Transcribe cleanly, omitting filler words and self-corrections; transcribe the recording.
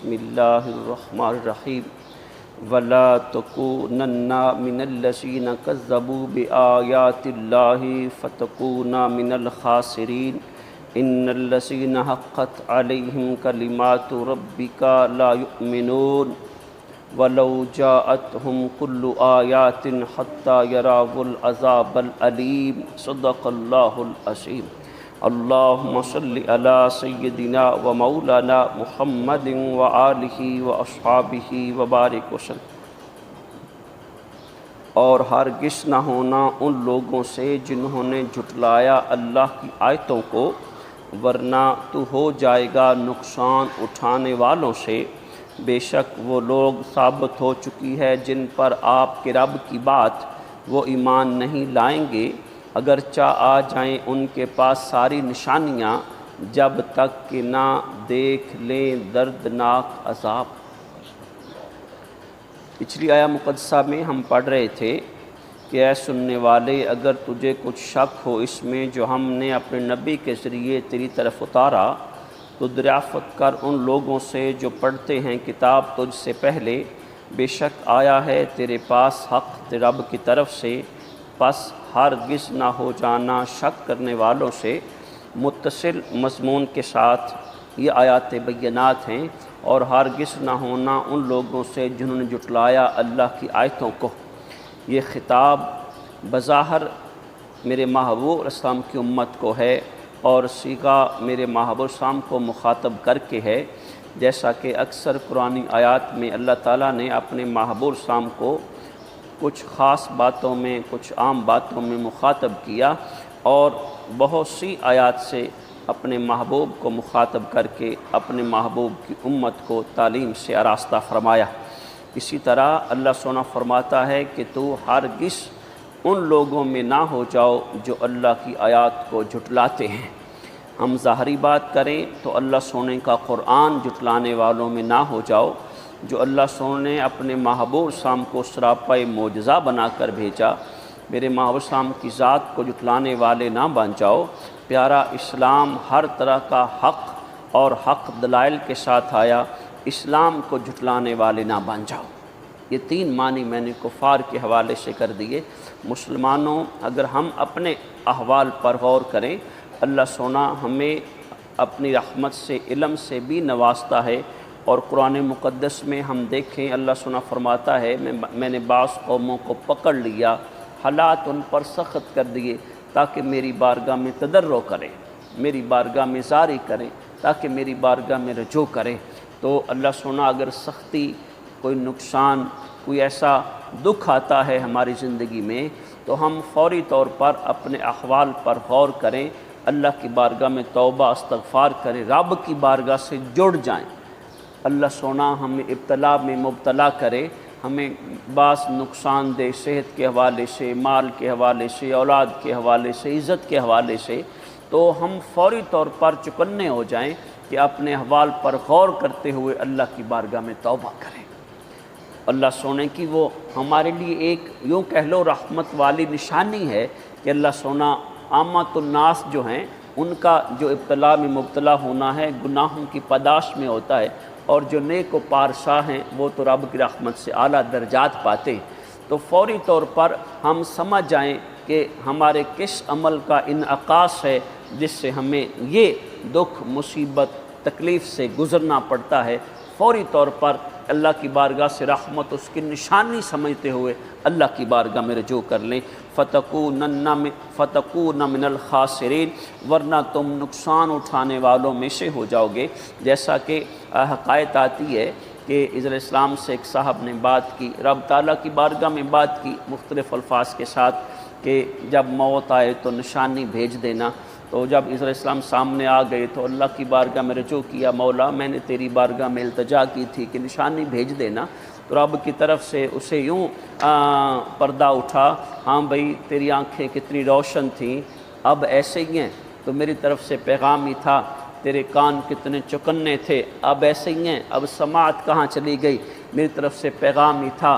بسم اللہ الرحمن الرحیم ولا تکونن من الذین کذبوا بآیات اللہ فتکون من الخاسرین ان الذین حقت علیہم کلمات ربک لا یؤمنون ولو جاءتهم كل آیات حتى يروا العذاب العلیم صدق اللہ العظیم۔ اللہم صلی علی سیدنا و مولانا محمد وآلہ واصحابہ وبارک وسلم۔ اور ہرگز نہ ہونا ان لوگوں سے جنہوں نے جھٹلایا اللہ کی آیتوں کو، ورنہ تو ہو جائے گا نقصان اٹھانے والوں سے۔ بے شک وہ لوگ ثابت ہو چکی ہے جن پر آپ کے رب کی بات وہ ایمان نہیں لائیں گے، اگرچہ آ جائیں ان کے پاس ساری نشانیاں، جب تک کہ نہ دیکھ لیں دردناک عذاب۔ پچھلی آیہ مقدسہ میں ہم پڑھ رہے تھے کہ اے سننے والے، اگر تجھے کچھ شک ہو اس میں جو ہم نے اپنے نبی کے ذریعے تیری طرف اتارا، تو دریافت کر ان لوگوں سے جو پڑھتے ہیں کتاب تجھ سے پہلے، بے شک آیا ہے تیرے پاس حق رب کی طرف سے، پس ہرگز نہ ہو جانا شک کرنے والوں سے۔ متصل مضمون کے ساتھ یہ آیات بینات ہیں۔ اور ہرگز نہ ہونا ان لوگوں سے جنہوں نے جھٹلایا اللہ کی آیتوں کو۔ یہ خطاب بظاہر میرے محبوب علیہ السلام کی امت کو ہے، اور صیغہ میرے محبوب علیہ السلام کو مخاطب کر کے ہے، جیسا کہ اکثر قرآنی آیات میں اللہ تعالیٰ نے اپنے محبوب علیہ السلام کو کچھ خاص باتوں میں، کچھ عام باتوں میں مخاطب کیا، اور بہت سی آیات سے اپنے محبوب کو مخاطب کر کے اپنے محبوب کی امت کو تعلیم سے آراستہ فرمایا۔ اسی طرح اللہ سونا فرماتا ہے کہ تو ہرگز ان لوگوں میں نہ ہو جاؤ جو اللہ کی آیات کو جھٹلاتے ہیں۔ ہم ظاہری بات کریں تو اللہ سونے کا قرآن جھٹلانے والوں میں نہ ہو جاؤ، جو اللہ سونے نے اپنے محبوب شام کو سراپائی معجزہ بنا کر بھیجا۔ میرے محبوب شام کی ذات کو جھٹلانے والے نہ بن جاؤ۔ پیارا اسلام ہر طرح کا حق اور حق دلائل کے ساتھ آیا، اسلام کو جھٹلانے والے نہ بن جاؤ۔ یہ تین معنی میں نے کفار کے حوالے سے کر دیے۔ مسلمانوں، اگر ہم اپنے احوال پر غور کریں، اللہ سونا ہمیں اپنی رحمت سے علم سے بھی نوازتا ہے، اور قرآن مقدس میں ہم دیکھیں اللہ سونا فرماتا ہے میں نے بعض قوموں کو پکڑ لیا، حالات ان پر سخت کر دیے تاکہ میری بارگاہ میں تضرع کریں، میری بارگاہ میں زاری کریں، تاکہ میری بارگاہ میں رجوع کریں۔ تو اللہ سونا اگر سختی، کوئی نقصان، کوئی ایسا دکھ آتا ہے ہماری زندگی میں، تو ہم فوری طور پر اپنے احوال پر غور کریں، اللہ کی بارگاہ میں توبہ استغفار کریں، رب کی بارگاہ سے جڑ جائیں۔ اللہ سونا ہمیں ابتلا میں مبتلا کرے، ہمیں بعض نقصان دے صحت کے حوالے سے، مال کے حوالے سے، اولاد کے حوالے سے، عزت کے حوالے سے، تو ہم فوری طور پر چکنے ہو جائیں کہ اپنے احوال پر غور کرتے ہوئے اللہ کی بارگاہ میں توبہ کریں۔ اللہ سونے کی وہ ہمارے لیے ایک یوں کہہ لو رحمت والی نشانی ہے کہ اللہ سونا عامۃ الناس جو ہیں ان کا جو ابتلا میں مبتلا ہونا ہے گناہوں کی پاداش میں ہوتا ہے، اور جو نیک و پارسا ہیں وہ تو رب کی رحمت سے اعلیٰ درجات پاتے ہیں۔ تو فوری طور پر ہم سمجھ جائیں کہ ہمارے کس عمل کا انعکاس ہے جس سے ہمیں یہ دکھ، مصیبت، تکلیف سے گزرنا پڑتا ہے۔ فوری طور پر اللہ کی بارگاہ سے رحمت اس کی نشانی سمجھتے ہوئے اللہ کی بارگاہ میں رجوع کر لیں۔ فتکون من الخاسرین، ورنہ تم نقصان اٹھانے والوں میں سے ہو جاؤ گے۔ جیسا کہ حکایت آتی ہے کہ علیہ السلام سے ایک صاحب نے بات کی، رب تعالیٰ کی بارگاہ میں بات کی مختلف الفاظ کے ساتھ کہ جب موت آئے تو نشانی بھیج دینا۔ تو جب علیہ السلام سامنے آ گئے تو اللہ کی بارگاہ میں رجوع کیا، مولا میں نے تیری بارگاہ میں التجا کی تھی کہ نشانی بھیج دینا۔ تو رب کی طرف سے اسے یوں پردہ اٹھا، ہاں بھئی تیری آنکھیں کتنی روشن تھیں، اب ایسے ہی ہیں، تو میری طرف سے پیغام ہی تھا۔ تیرے کان کتنے چکنے تھے، اب ایسے ہی ہیں، اب سماعت کہاں چلی گئی، میری طرف سے پیغام ہی تھا